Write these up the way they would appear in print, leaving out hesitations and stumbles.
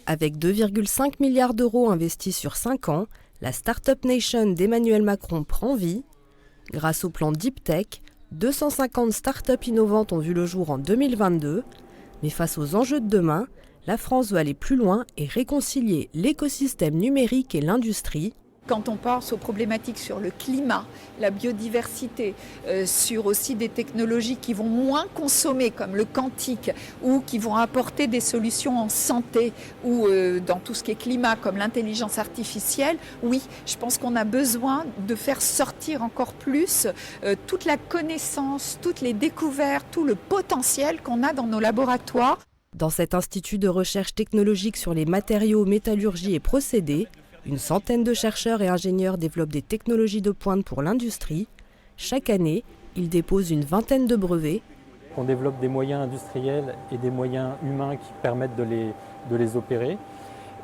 Avec 2,5 milliards d'euros investis sur 5 ans, la Startup Nation d'Emmanuel Macron prend vie. Grâce au plan Deep Tech, 250 startups innovantes ont vu le jour en 2022. Mais face aux enjeux de demain, la France veut aller plus loin et réconcilier l'écosystème numérique et l'industrie. Quand on pense aux problématiques sur le climat, la biodiversité, sur aussi des technologies qui vont moins consommer comme le quantique ou qui vont apporter des solutions en santé ou dans tout ce qui est climat comme l'intelligence artificielle, oui, je pense qu'on a besoin de faire sortir encore plus toute la connaissance, toutes les découvertes, tout le potentiel qu'on a dans nos laboratoires. Dans cet institut de recherche technologique sur les matériaux, métallurgie et procédés, une centaine de chercheurs et ingénieurs développent des technologies de pointe pour l'industrie. Chaque année, ils déposent une vingtaine de brevets. On développe des moyens industriels et des moyens humains qui permettent de les opérer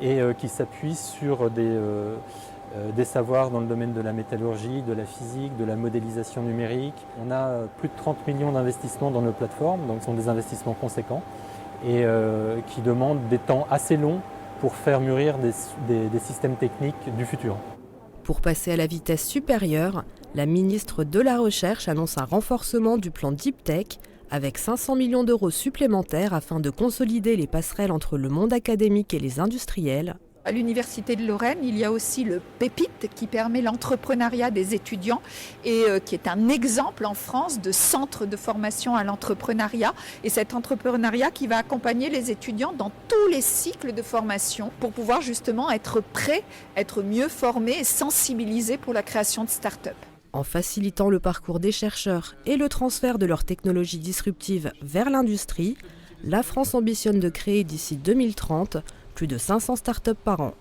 et qui s'appuient sur des savoirs dans le domaine de la métallurgie, de la physique, de la modélisation numérique. On a plus de 30 millions d'investissements dans nos plateformes, donc ce sont des investissements conséquents et qui demandent des temps assez longs pour faire mûrir des systèmes techniques du futur. Pour passer à la vitesse supérieure, la ministre de la Recherche annonce un renforcement du plan Deep Tech avec 500 millions d'euros supplémentaires afin de consolider les passerelles entre le monde académique et les industriels. À l'Université de Lorraine, il y a aussi le PEPIT qui permet l'entrepreneuriat des étudiants et qui est un exemple en France de centre de formation à l'entrepreneuriat. Et cet entrepreneuriat qui va accompagner les étudiants dans tous les cycles de formation pour pouvoir justement être prêts, être mieux formés et sensibilisés pour la création de start-up. En facilitant le parcours des chercheurs et le transfert de leurs technologies disruptives vers l'industrie, la France ambitionne de créer d'ici 2030 plus de 500 startups par an.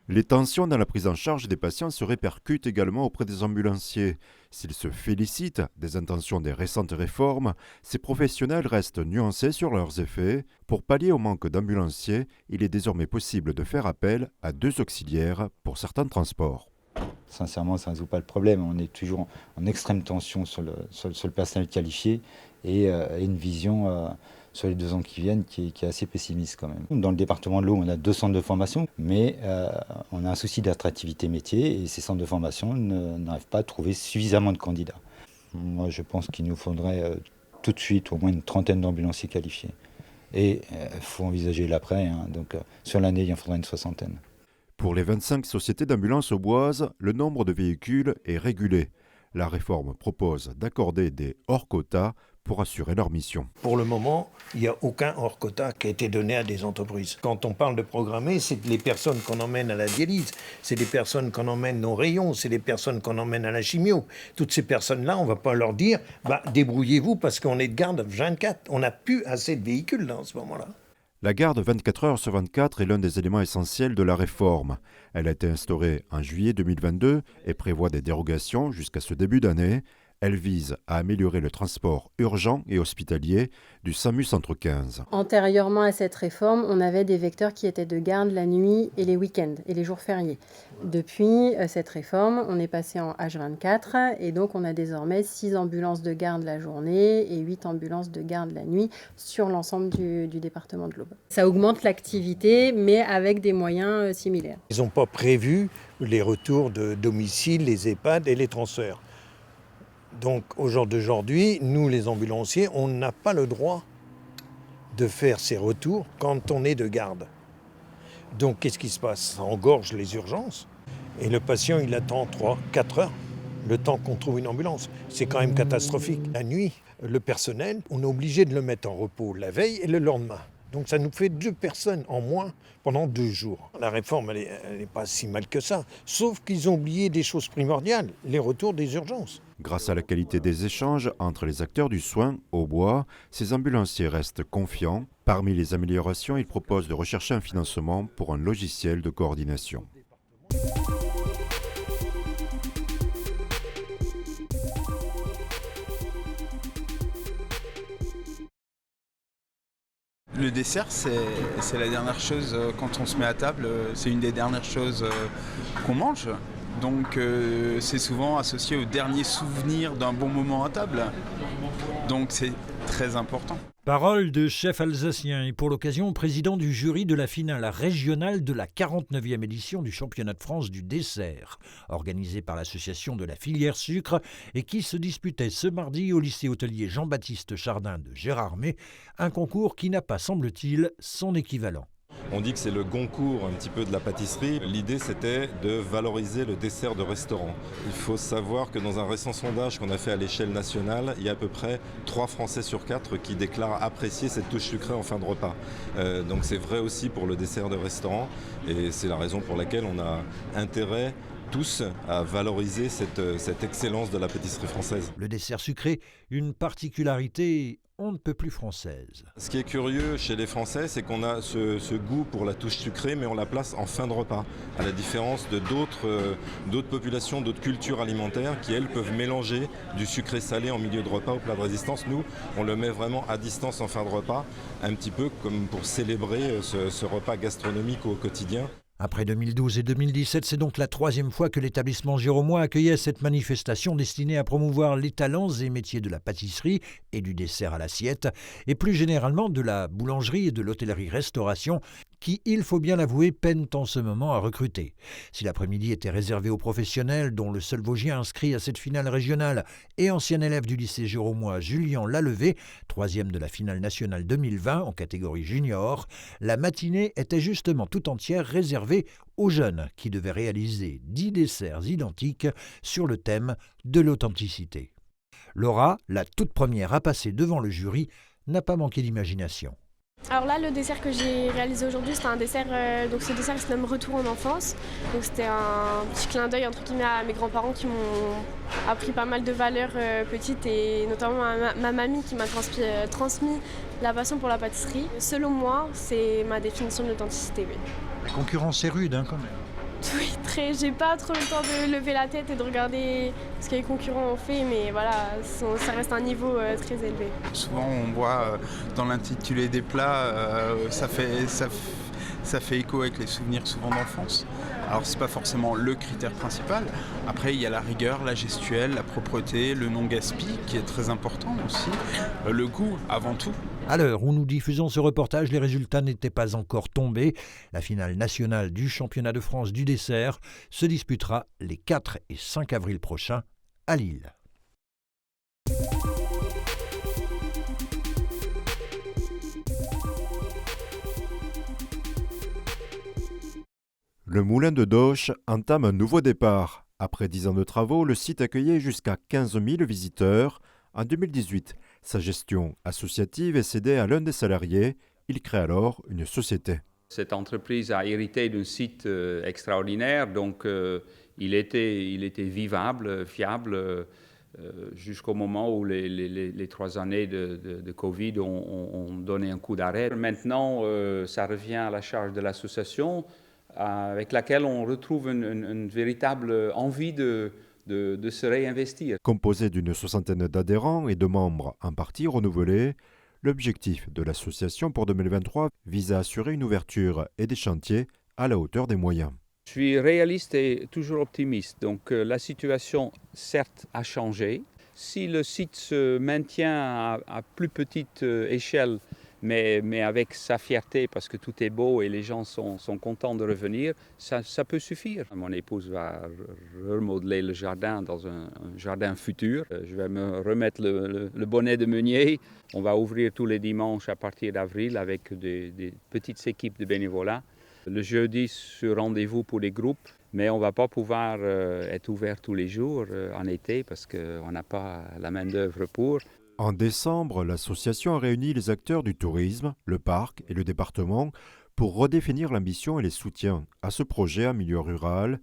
Les tensions dans la prise en charge des patients se répercutent également auprès des ambulanciers. S'ils se félicitent des intentions des récentes réformes, ces professionnels restent nuancés sur leurs effets. Pour pallier au manque d'ambulanciers, il est désormais possible de faire appel à 2 auxiliaires pour certains transports. Sincèrement, ça ne résout pas le problème. On est toujours en extrême tension sur le personnel qualifié et une vision sur les 2 ans qui viennent qui est assez pessimiste quand même. Dans le département de l'eau, on a 2 centres de formation, mais on a un souci d'attractivité métier et ces centres de formation n'arrivent pas à trouver suffisamment de candidats. Moi, je pense qu'il nous faudrait tout de suite au moins une trentaine d'ambulanciers qualifiés. Et il faut envisager l'après, hein. Donc sur l'année, il en faudra une 60aine. Pour les 25 sociétés d'ambulance auboises, le nombre de véhicules est régulé. La réforme propose d'accorder des hors-quotas pour assurer leur mission. Pour le moment, il n'y a aucun hors-quota qui a été donné à des entreprises. Quand on parle de programmer, c'est les personnes qu'on emmène à la dialyse, c'est les personnes qu'on emmène aux rayons, c'est les personnes qu'on emmène à la chimio. Toutes ces personnes-là, on ne va pas leur dire « débrouillez-vous parce qu'on est de garde 24 ». On n'a plus assez de véhicules là, en ce moment-là. La garde 24 heures sur 24 est l'un des éléments essentiels de la réforme. Elle a été instaurée en juillet 2022 et prévoit des dérogations jusqu'à ce début d'année. Elle vise à améliorer le transport urgent et hospitalier du SAMU Centre 15. Antérieurement à cette réforme, on avait des vecteurs qui étaient de garde la nuit et les week-ends et les jours fériés. Depuis cette réforme, on est passé en H24 et donc on a désormais 6 ambulances de garde la journée et 8 ambulances de garde la nuit sur l'ensemble du département de l'Aube. Ça augmente l'activité, mais avec des moyens similaires. Ils n'ont pas prévu les retours de domicile, les EHPAD et les transferts. Donc au jour d'aujourd'hui, nous les ambulanciers, on n'a pas le droit de faire ces retours quand on est de garde. Donc qu'est-ce qui se passe? Ça engorge les urgences et le patient il attend 3-4 heures le temps qu'on trouve une ambulance. C'est quand même catastrophique. La nuit, le personnel, on est obligé de le mettre en repos la veille et le lendemain. Donc ça nous fait 2 personnes en moins pendant 2 jours. La réforme, elle n'est pas si mal que ça. Sauf qu'ils ont oublié des choses primordiales, les retours des urgences. Grâce à la qualité des échanges entre les acteurs du soin au bois, ces ambulanciers restent confiants. Parmi les améliorations, ils proposent de rechercher un financement pour un logiciel de coordination. Le dessert, c'est la dernière chose quand on se met à table. C'est une des dernières choses qu'on mange. Donc c'est souvent associé au dernier souvenir d'un bon moment à table. Donc c'est très important. Parole de chef alsacien et pour l'occasion président du jury de la finale régionale de la 49e édition du championnat de France du dessert, organisé par l'association de la filière sucre et qui se disputait ce mardi au lycée hôtelier Jean-Baptiste Chardin de Gérardmer, un concours qui n'a pas, semble-t-il, son équivalent. On dit que c'est le Goncourt un petit peu de la pâtisserie. L'idée, c'était de valoriser le dessert de restaurant. Il faut savoir que dans un récent sondage qu'on a fait à l'échelle nationale, il y a à peu près 3 Français sur 4 qui déclarent apprécier cette touche sucrée en fin de repas. Donc c'est vrai aussi pour le dessert de restaurant et c'est la raison pour laquelle on a intérêt tous à valoriser cette excellence de la pâtisserie française. Le dessert sucré, une particularité on ne peut plus française. Ce qui est curieux chez les Français, c'est qu'on a ce goût pour la touche sucrée, mais on la place en fin de repas, à la différence de d'autres populations, d'autres cultures alimentaires qui, elles, peuvent mélanger du sucré-salé en milieu de repas au plat de résistance. Nous, on le met vraiment à distance en fin de repas, un petit peu comme pour célébrer ce repas gastronomique au quotidien. Après 2012 et 2017, c'est donc la 3e fois que l'établissement giromois accueillait cette manifestation destinée à promouvoir les talents et métiers de la pâtisserie et du dessert à l'assiette, et plus généralement de la boulangerie et de l'hôtellerie-restauration, qui, il faut bien l'avouer, peinent en ce moment à recruter. Si l'après-midi était réservé aux professionnels, dont le seul Vosgien inscrit à cette finale régionale et ancien élève du lycée giromois Julien Lalevé, 3e de la finale nationale 2020 en catégorie junior, la matinée était justement tout entière réservée aux jeunes qui devaient réaliser 10 desserts identiques sur le thème de l'authenticité. Laura, la toute première à passer devant le jury, n'a pas manqué d'imagination. Alors là, le dessert que j'ai réalisé aujourd'hui, c'était un dessert, donc ce dessert se nomme Retour en enfance. Donc c'était un petit clin d'œil entre guillemets à mes grands-parents qui m'ont appris pas mal de valeurs petites et notamment ma mamie qui m'a transmis la passion pour la pâtisserie. Selon moi, c'est ma définition de l'authenticité. Oui. La concurrence est rude quand même. Oui, très. J'ai pas trop le temps de lever la tête et de regarder ce que les concurrents ont fait, mais voilà, ça reste un niveau très élevé. Souvent, on voit dans l'intitulé des plats, ça fait écho avec les souvenirs souvent d'enfance. Alors, c'est pas forcément le critère principal. Après, il y a la rigueur, la gestuelle, la propreté, le non-gaspi, qui est très important aussi. Le goût, avant tout. À l'heure où nous diffusons ce reportage, les résultats n'étaient pas encore tombés. La finale nationale du championnat de France du dessert se disputera les 4 et 5 avril prochains à Lille. Le moulin de Doche entame un nouveau départ. Après 10 ans de travaux, le site accueillait jusqu'à 15 000 visiteurs. En 2018, sa gestion associative est cédée à l'un des salariés. Il crée alors une société. Cette entreprise a hérité d'un site extraordinaire, donc il était vivable, fiable, jusqu'au moment où les 3 années de Covid ont donné un coup d'arrêt. Maintenant, ça revient à la charge de l'association, avec laquelle on retrouve une véritable envie de se réinvestir. Composé d'une 60aine d'adhérents et de membres en partie renouvelés, l'objectif de l'association pour 2023 vise à assurer une ouverture et des chantiers à la hauteur des moyens. Je suis réaliste et toujours optimiste. Donc la situation, certes, a changé. Si le site se maintient à plus petite échelle, mais avec sa fierté, parce que tout est beau et les gens sont contents de revenir, ça peut suffire. Mon épouse va remodeler le jardin dans un jardin futur. Je vais me remettre le bonnet de meunier. On va ouvrir tous les dimanches à partir d'avril avec des petites équipes de bénévolat. Le jeudi, sur rendez-vous pour les groupes, mais on ne va pas pouvoir être ouvert tous les jours en été parce qu'on n'a pas la main-d'œuvre pour. En décembre, l'association a réuni les acteurs du tourisme, le parc et le département pour redéfinir l'ambition et les soutiens à ce projet en milieu rural,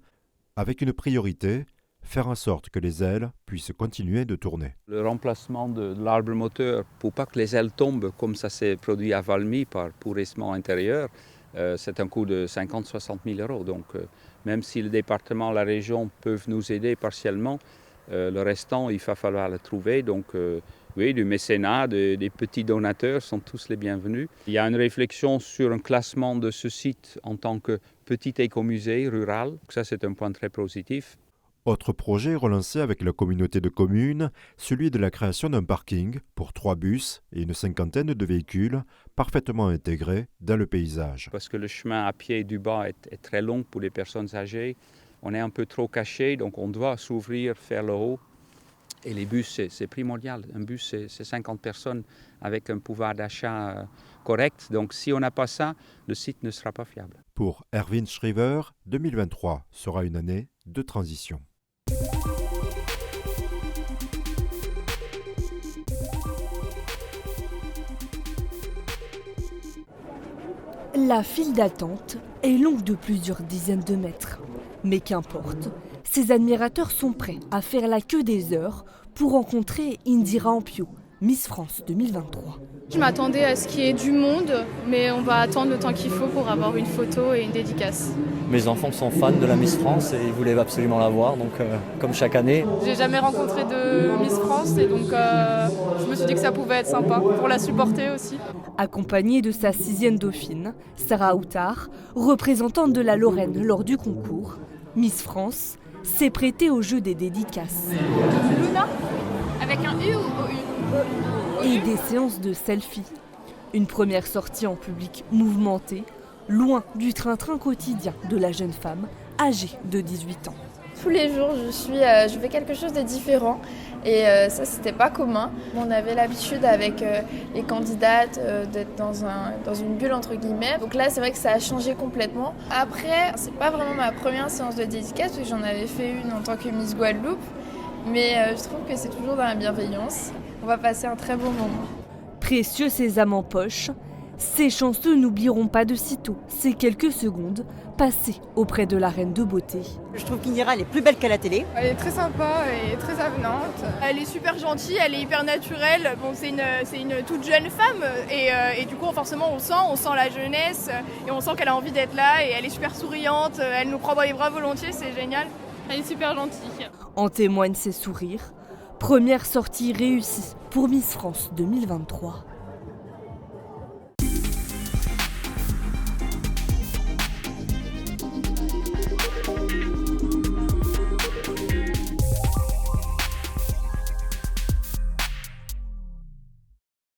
avec une priorité, faire en sorte que les ailes puissent continuer de tourner. Le remplacement de l'arbre moteur, pour pas que les ailes tombent comme ça s'est produit à Valmy par pourrissement intérieur, c'est un coût de 50-60 000 euros. Donc même si le département, la région peuvent nous aider partiellement, le restant, il va falloir le trouver. Donc oui, du mécénat, des petits donateurs sont tous les bienvenus. Il y a une réflexion sur un classement de ce site en tant que petit écomusée rural. Ça, c'est un point très positif. Autre projet relancé avec la communauté de communes, celui de la création d'un parking pour 3 bus et une cinquantaine de véhicules parfaitement intégrés dans le paysage. Parce que le chemin à pied du bas est très long pour les personnes âgées. On est un peu trop caché, donc on doit s'ouvrir, faire le haut. Et les bus, c'est primordial. Un bus, c'est 50 personnes avec un pouvoir d'achat correct. Donc si on n'a pas ça, le site ne sera pas fiable. Pour Erwin Schriver, 2023 sera une année de transition. La file d'attente est longue de plusieurs dizaines de mètres. Mais qu'importe, ces admirateurs sont prêts à faire la queue des heures pour rencontrer Indira Ampio, Miss France 2023. Je m'attendais à ce qu'il y ait du monde, mais on va attendre le temps qu'il faut pour avoir une photo et une dédicace. Mes enfants sont fans de la Miss France et ils voulaient absolument la voir, donc comme chaque année. J'ai jamais rencontré de Miss France et donc je me suis dit que ça pouvait être sympa pour la supporter aussi. Accompagnée de sa 6e dauphine, Sarah Outard, représentante de la Lorraine lors du concours, Miss France s'est prêtée au jeu des dédicaces. Luna, avec un U ou et des séances de selfies. Une première sortie en public mouvementée, loin du train-train quotidien de la jeune femme âgée de 18 ans. Tous les jours, je fais quelque chose de différent et ça, c'était pas commun. On avait l'habitude avec les candidates d'être dans une bulle entre guillemets. Donc là, c'est vrai que ça a changé complètement. Après, c'est pas vraiment ma première séance de dédicace parce que j'en avais fait une en tant que Miss Guadeloupe, mais je trouve que c'est toujours dans la bienveillance. On va passer un très bon moment. Précieux sésame en poche, ces chanceux n'oublieront pas de sitôt ces quelques secondes passées auprès de la reine de beauté. Je trouve qu'Indira, elle est plus belle qu'à la télé. Elle est très sympa et très avenante. Elle est super gentille, elle est hyper naturelle. Bon, c'est une toute jeune femme et du coup, forcément, on sent la jeunesse et on sent qu'elle a envie d'être là et elle est super souriante. Elle nous prend dans les bras volontiers, c'est génial. Elle est super gentille. En témoignent ses sourires. Première sortie réussie pour Miss France 2023.